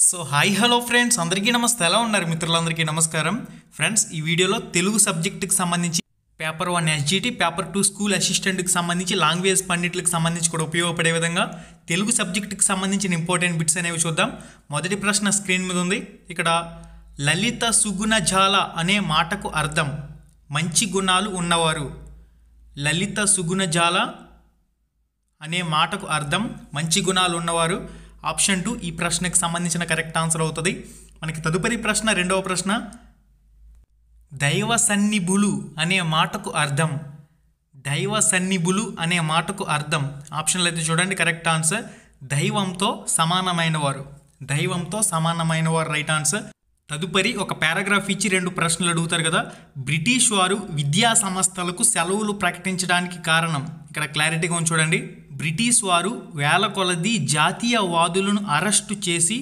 So hi hello friends, అందరికీ నమస్తే. ఎలా ఉన్నారు మిత్రులందరికీ నమస్కారం. ఫ్రెండ్స్, ఈ వీడియోలో తెలుగు సబ్జెక్టుకి సంబంధించి పేపర్ 1 ఎస్జిటి, పేపర్ 2 స్కూల్ అసిస్టెంట్కి సంబంధించి లాంగ్వేజ్ పండిట్లకు సంబంధించి కూడా ఉపయోగపడే విధంగా తెలుగు సబ్జెక్టుకి సంబంధించిన ఇంపార్టెంట్ బిట్స్ అనేవి చూద్దాం. మొదటి ప్రశ్న స్క్రీన్ మీద ఉంది. ఇక్కడ లలిత సుగుణజాల అనే మాటకు అర్థం మంచి గుణాలు ఉన్నవారు. లలిత సుగుణజాల అనే మాటకు అర్థం మంచి గుణాలు ఉన్నవారు. ఆప్షన్ 2 ఈ ప్రశ్నకు సంబంధించిన కరెక్ట్ ఆన్సర్ అవుతుంది. మనకి తదుపరి ప్రశ్న, రెండవ ప్రశ్న, దైవ సన్నిభులు అనే మాటకు అర్థం. దైవ సన్నిభులు అనే మాటకు అర్థం. ఆప్షన్లు అయితే చూడండి. కరెక్ట్ ఆన్సర్ దైవంతో సమానమైన వారు. దైవంతో సమానమైన వారు రైట్ ఆన్సర్. తదుపరి ఒక పారాగ్రాఫ్ ఇచ్చి 2 ప్రశ్నలు అడుగుతారు కదా. బ్రిటిష్ వారు విద్యా సంస్థలకు సెలవులు ప్రకటించడానికి కారణం. ఇక్కడ క్లారిటీగా ఉంది చూడండి. బ్రిటిష్ వారు వేల కొలది జాతీయవాదులను అరెస్టు చేసి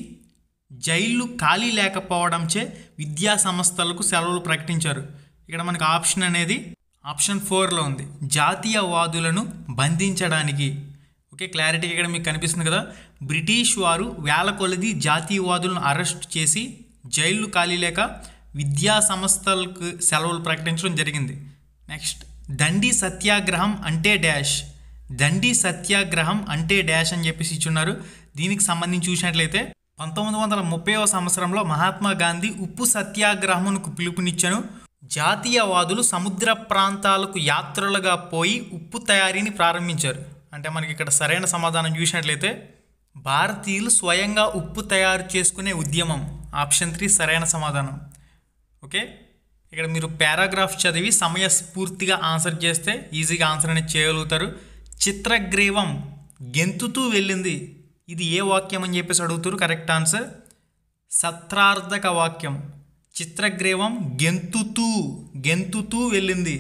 జైళ్లు ఖాళీ లేకపోవడంచే విద్యా సంస్థలకు సెలవులు ప్రకటించారు. ఇక్కడ మనకు ఆప్షన్ అనేది ఆప్షన్ 4లో ఉంది, జాతీయవాదులను బంధించడానికి. ఓకే, క్లారిటీ ఇక్కడ మీకు కనిపిస్తుంది కదా. బ్రిటిష్ వారు వేల కొలది జాతీయవాదులను అరెస్ట్ చేసి జైళ్లు ఖాళీ లేక విద్యా సంస్థలకు సెలవులు ప్రకటించడం జరిగింది. నెక్స్ట్, దండి సత్యాగ్రహం అంటే డాష్. దండి సత్యాగ్రహం అంటే డాష్ అని చెప్పేసి ఇచ్చున్నారు. దీనికి సంబంధించి చూసినట్లయితే 1930వ సంవత్సరంలో మహాత్మా గాంధీ ఉప్పు సత్యాగ్రహమునకు పిలుపునిచ్చాను. జాతీయవాదులు సముద్ర ప్రాంతాలకు యాత్రలుగా పోయి ఉప్పు తయారీని ప్రారంభించారు. అంటే మనకి ఇక్కడ సరైన సమాధానం చూసినట్లయితే భారతీయులు స్వయంగా ఉప్పు తయారు చేసుకునే ఉద్యమం. ఆప్షన్ 3 సరైన సమాధానం. ఓకే, ఇక్కడ మీరు పారాగ్రాఫ్ చదివి సమయస్ఫూర్తిగా ఆన్సర్ చేస్తే ఈజీగా ఆన్సర్ అనేది చేయగలుగుతారు. చిత్రగ్రీవం గెంతుతూ వెళ్ళింది. ఇది ఏ వాక్యం అని చెప్పేసి అడుగుతారు. కరెక్ట్ ఆన్సర్ సత్రార్థక వాక్యం. చిత్రగ్రీవం గెంతుతూ వెళ్ళింది.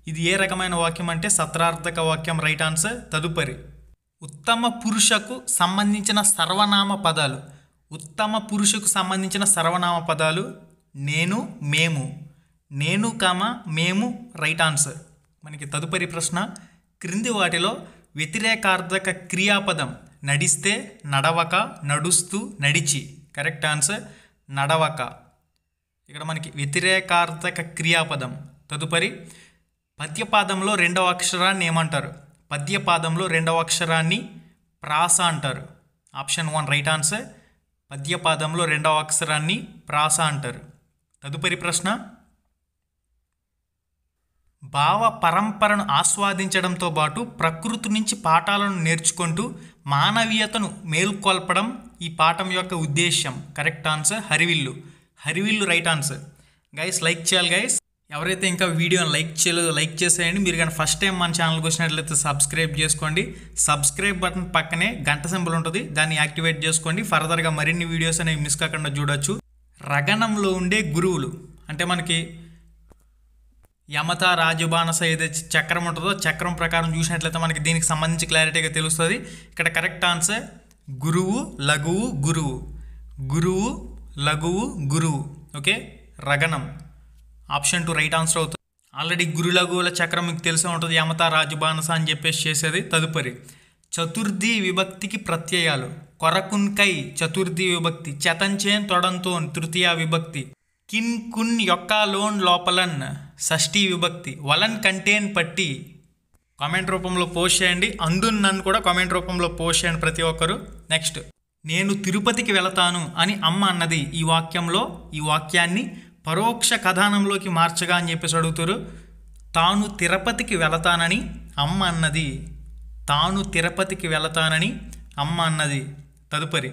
ఇది ఏ రకమైన వాక్యం అంటే సత్రార్థక వాక్యం రైట్ ఆన్సర్. తదుపరి, ఉత్తమ పురుషకు సంబంధించిన సర్వనామ పదాలు. ఉత్తమ పురుషకు సంబంధించిన సర్వనామ పదాలు నేను, మేము. నేను మేము రైట్ ఆన్సర్. మనకి తదుపరి ప్రశ్న, క్రింది వాటిలో వ్యతిరేకార్థక క్రియాపదం నడిస్తే, నడవక, నడుస్తూ, నడిచి. కరెక్ట్ ఆన్సర్ నడవక. ఇక్కడ మనకి వ్యతిరేకార్థక క్రియాపదం. తదుపరి, పద్యపాదంలో 2వ అక్షరాన్ని ఏమంటారు? పద్యపాదంలో 2వ అక్షరాన్ని ప్రాస అంటారు. Option 1 right answer. పద్యపాదంలో 2వ అక్షరాన్ని ప్రాస అంటారు. తదుపరి ప్రశ్న, భావ పరంపరను ఆస్వాదించడంతో పాటు ప్రకృతి నుంచి పాఠాలను నేర్చుకుంటూ మానవీయతను మేల్కొల్పడం ఈ పాఠం యొక్క ఉద్దేశ్యం. కరెక్ట్ ఆన్సర్ హరివిల్లు. హరివిల్లు రైట్ ఆన్సర్. గైస్, లైక్ చేయాలి గైస్. ఎవరైతే ఇంకా వీడియోని లైక్ చేయలేదో లైక్ చేసేయండి. మీరు కానీ ఫస్ట్ టైం మన ఛానల్కి వచ్చినట్లయితే సబ్స్క్రైబ్ చేసుకోండి. సబ్స్క్రైబ్ బటన్ పక్కనే గంట సింబల్ ఉంటుంది, దాన్ని యాక్టివేట్ చేసుకోండి. ఫర్దర్గా మరిన్ని వీడియోస్ అనేవి మిస్ కాకుండా చూడొచ్చు. రగణంలో ఉండే గురువులు అంటే మనకి యమత, రాజబాణస ఏదైతే చక్రం ఉంటుందో చక్రం ప్రకారం చూసినట్లయితే మనకి దీనికి సంబంధించి క్లారిటీగా తెలుస్తుంది. ఇక్కడ కరెక్ట్ ఆన్సర్ గురువు, లఘువు, గురువు. గురువు, లఘువు, గురువు. ఓకే, రగణం. ఆప్షన్ 2 రైట్ ఆన్సర్ అవుతుంది. ఆల్రెడీ గురు లఘువుల చక్రం మీకు తెలిసే ఉంటుంది, యమత, రాజబాణస అని చెప్పేసి చేసేది. తదుపరి, చతుర్థి విభక్తికి ప్రత్యయాలు. కొరకున్కై చతుర్థి విభక్తి, చతంచేన్ తొడంతోన్ తృతీయ విభక్తి, కిన్ కున్ యొక్క లోన్ లోపలన్ షష్ఠీ విభక్తి, వలన్ కంటేన్ పట్టి. కామెంట్ రూపంలో పోస్ట్ చేయండి. అందున్ నన్ను కూడా కామెంట్ రూపంలో పోస్ట్ చేయండి ప్రతి ఒక్కరు. నెక్స్ట్, నేను తిరుపతికి వెళతాను అని అమ్మ అన్నది. ఈ వాక్యంలో ఈ వాక్యాన్ని పరోక్ష కథనంలోకి మార్చగా అని చెప్పేసి అడుగుతారు. తాను తిరుపతికి వెళతానని అమ్మ అన్నది. తాను తిరుపతికి వెళతానని అమ్మ అన్నది. తదుపరి,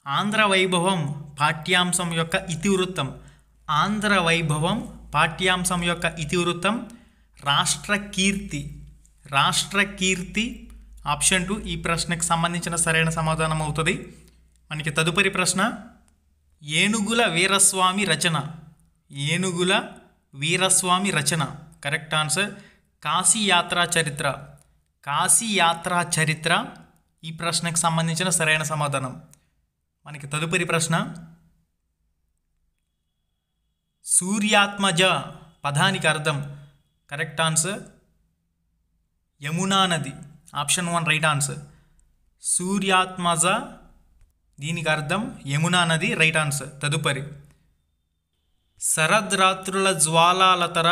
ఆంధ్ర వైభవం పాఠ్యాంశం యొక్క ఇతివృత్తం. ఆంధ్ర వైభవం పాఠ్యాంశం యొక్క ఇతివృత్తం రాష్ట్ర కీర్తి. రాష్ట్ర కీర్తి. ఆప్షన్ 2 ఈ ప్రశ్నకు సంబంధించిన సరైన సమాధానం అవుతుంది. మనకి తదుపరి ప్రశ్న, ఏనుగుల వీరస్వామి రచన. ఏనుగుల వీరస్వామి రచన. కరెక్ట్ ఆన్సర్ కాశీయాత్రా చరిత్ర. కాశీయాత్రా చరిత్ర ఈ ప్రశ్నకు సంబంధించిన సరైన సమాధానం. మనకి తదుపరి ప్రశ్న, సూర్యాత్మజ పదానికి అర్థం. కరెక్ట్ ఆన్సర్ యమునా నది. Option 1 right answer. సూర్యాత్మజ దీనికి అర్థం యమునా నది, రైట్ ఆన్సర్. తదుపరి శరద్రాత్రుల జ్వాలాలతర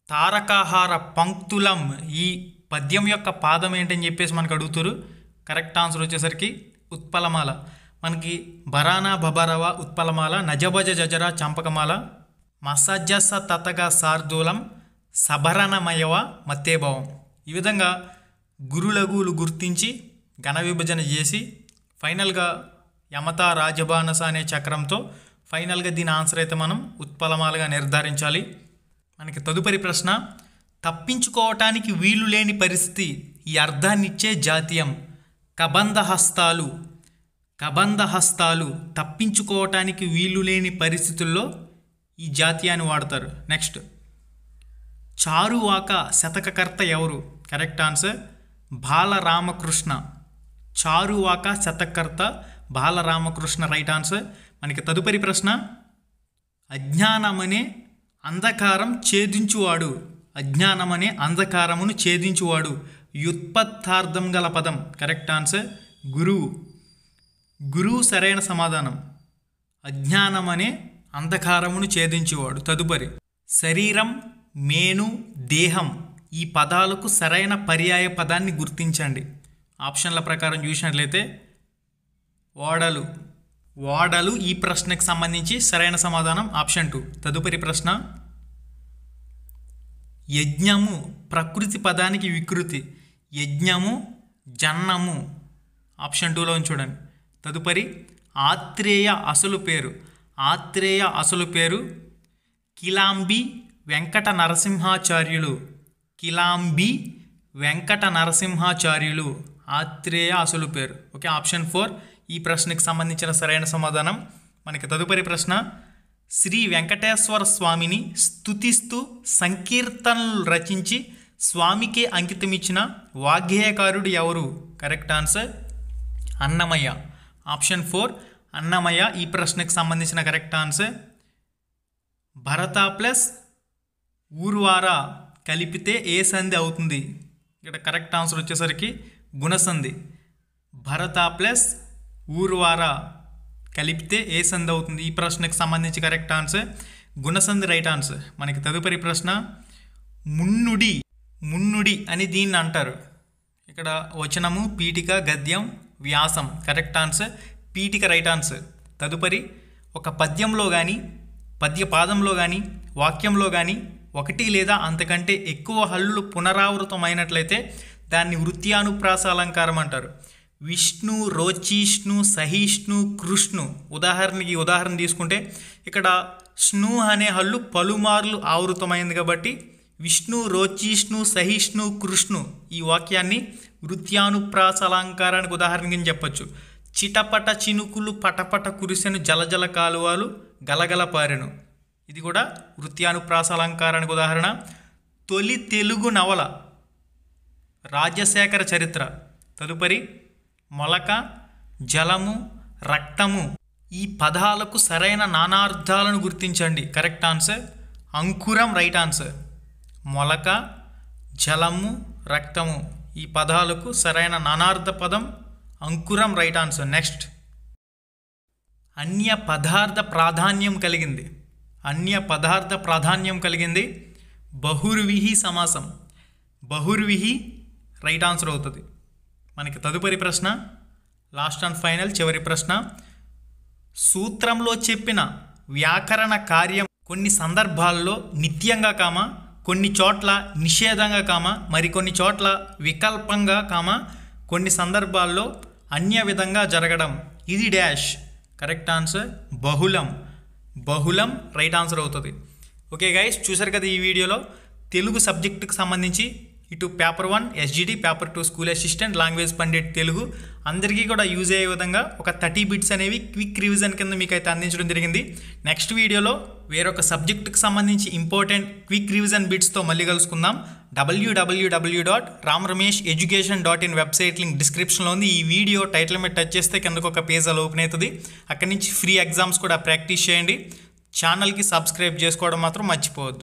తారకాహార పంక్తులం, ఈ పద్యం యొక్క పాదం ఏంటని చెప్పేసి మనకు అడుగుతారు. కరెక్ట్ ఆన్సర్ వచ్చేసరికి ఉత్పలమాల. మనకి బరానా బబరవ ఉత్పలమాల, నజభజ జజర చంపకమాల, మసజస తతగా శార్దూలం, సభరణమయవ మత్తేభావం. ఈ విధంగా గురులఘువులు గుర్తించి ఘన విభజన చేసి ఫైనల్గా యమత రాజబానస అనే చక్రంతో ఫైనల్గా దీని ఆన్సర్ అయితే మనం ఉత్పలమాలుగా నిర్ధారించాలి. మనకి తదుపరి ప్రశ్న, తప్పించుకోవటానికి వీలు లేని పరిస్థితి ఈ అర్థాన్నిచ్చే జాతీయం. కబంధహస్తాలు. కబంధహస్తాలు తప్పించుకోవటానికి వీలు లేని పరిస్థితుల్లో ఈ జాతీయాన్ని వాడతారు. నెక్స్ట్, చారువాక శతకకర్త ఎవరు? Correct answer Balaramakrishna. చారువాక శతకర్త బాలరామకృష్ణ, రైట్ ఆన్సర్. మనకి తదుపరి ప్రశ్న, అజ్ఞానమనే అంధకారం ఛేదించువాడు. అజ్ఞానమనే అంధకారమును ఛేదించువాడు. వ్యుత్పత్తార్థం గల పదం. కరెక్ట్ ఆన్సర్ గురువు. గురువు సరైన సమాధానం. అజ్ఞానమనే అంధకారమును ఛేదించువాడు. తదుపరి శరీరం, మేను, దేహం ఈ పదాలకు సరైన పర్యాయ పదాన్ని గుర్తించండి. ఆప్షన్ల ప్రకారం చూసినట్లయితే ఓడలు. ఓడలు ఈ ప్రశ్నకు సంబంధించి సరైన సమాధానం ఆప్షన్ 2. తదుపరి ప్రశ్న, యజ్ఞము ప్రకృతి పదానికి వికృతి. యజ్ఞము, జన్నము ఆప్షన్ 2లో చూడండి. తదుపరి ఆత్రేయ అసలు పేరు. ఆత్రేయ అసలు పేరు కిలాంబి వెంకట నరసింహాచార్యులు. కిలాంబి వెంకట నరసింహాచార్యులు ఆత్రేయ అసలు పేరు. ఓకే, ఆప్షన్ 4 ఈ ప్రశ్నకు సంబంధించిన సరైన సమాధానం. మనకి తదుపరి ప్రశ్న, శ్రీ వెంకటేశ్వర స్వామిని స్తుతిస్తూ సంకీర్తనలు రచించి స్వామికే అంకితమిచ్చిన వాగ్గేయకారుడు ఎవరు? Correct answer Annamayya. Option 4 Annamayya ఈ ప్రశ్నకు సంబంధించిన కరెక్ట్ ఆన్సర్. భరత ప్లస్ ఊర్వార కలిపితే ఏ సంధి అవుతుంది? ఇక్కడ కరెక్ట్ ఆన్సర్ వచ్చేసరికి గుణసంధి. భరత ప్లస్ ఊర్వార కలిపితే ఏ సంధి అవుతుంది? ఈ ప్రశ్నకు సంబంధించి కరెక్ట్ ఆన్సర్ గుణసంధి, రైట్ ఆన్సర్. మనకి తదుపరి ప్రశ్న, మున్నుడి. మున్నుడి అని దీన్ని అంటారు. ఇక్కడ వచనము, పీఠిక, గద్యం, వ్యాసం. కరెక్ట్ ఆన్సర్ పీఠిక, రైట్ ఆన్సర్. తదుపరి ఒక పద్యంలో కానీ పద్యపాదంలో కానీ వాక్యంలో కానీ ఒకటి లేదా అంతకంటే ఎక్కువ హల్లులు పునరావృతమైనట్లయితే దాన్ని వృత్యానుప్రాస అలంకారం అంటారు. విష్ణు, రోచిష్ణు, సహిష్ణు, కృష్ణు. ఉదాహరణ తీసుకుంటే ఇక్కడ స్ను అనే హల్లు పలుమార్లు ఆవృతమైంది కాబట్టి విష్ణు, రోచిష్ణు, సహిష్ణు, కృష్ణు ఈ వాక్యాన్ని వృత్యానుప్రాస అలంకారానికి ఉదాహరణ కింద చెప్పచ్చు. చిటపట చినుకులు పటపట కురిసెను, జలజల కాలువలు గలగల పారెను. ఇది కూడా వృత్యానుప్రాస అలంకారానికి ఉదాహరణ. తొలి తెలుగు నవల రాజశేఖర చరిత్ర. తదుపరి మొలక, జలము, రక్తము ఈ పదాలకు సరైన నానార్థాలను గుర్తించండి. కరెక్ట్ ఆన్సర్ అంకురం, రైట్ ఆన్సర్. మొలక, జలము, రక్తము ఈ పదాలకు సరైన నానార్థ పదం అంకురం, రైట్ ఆన్సర్. నెక్స్ట్, అన్య పదార్థ ప్రాధాన్యం కలిగింది. అన్య పదార్థ ప్రాధాన్యం కలిగింది బహుర్విహి సమాసం. బహుర్విహి రైట్ ఆన్సర్ అవుతుంది. మనకి తదుపరి ప్రశ్న, లాస్ట్ అండ్ ఫైనల్ చివరి ప్రశ్న, సూత్రంలో చెప్పిన వ్యాకరణ కార్యం కొన్ని సందర్భాల్లో నిత్యంగా కామ, కొన్ని చోట్ల నిషేధంగా కామ, మరికొన్ని చోట్ల వికల్పంగా కామ, కొన్ని సందర్భాల్లో అన్య విధంగా జరగడం. ఇది డాష్. కరెక్ట్ ఆన్సర్ బహుళం. బహుళం రైట్ ఆన్సర్ అవుతుంది. ఓకే గైస్, చూసారు కదా ఈ వీడియోలో తెలుగు సబ్జెక్టుకి సంబంధించి ఇటు paper 1 SGT, paper 2 school assistant, language pandit Telugu అందరికీ కూడా యూజ్ అయ్యే విధంగా ఒక 30 బిట్స్ అనేవి క్విక్ రివిజన్ కింద మీకు అయితే అందించడం జరిగింది. నెక్స్ట్ వీడియోలో వేరొక సబ్జెక్టుకి సంబంధించి ఇంపార్టెంట్ క్విక్ రివిజన్ బిట్స్తో మళ్ళీ కలుసుకుందాం. www.ramramesheducation.in వెబ్సైట్ లింక్ డిస్క్రిప్షన్లో ఉంది. ఈ వీడియో టైటిల్ మీద టచ్ చేస్తే కిందకు ఒక పేజ్ అలా ఓపెన్ అవుతుంది. అక్కడి నుంచి ఫ్రీ ఎగ్జామ్స్ కూడా ప్రాక్టీస్ చేయండి. ఛానల్కి సబ్స్క్రైబ్ చేసుకోవడం మాత్రం మర్చిపోవద్దు.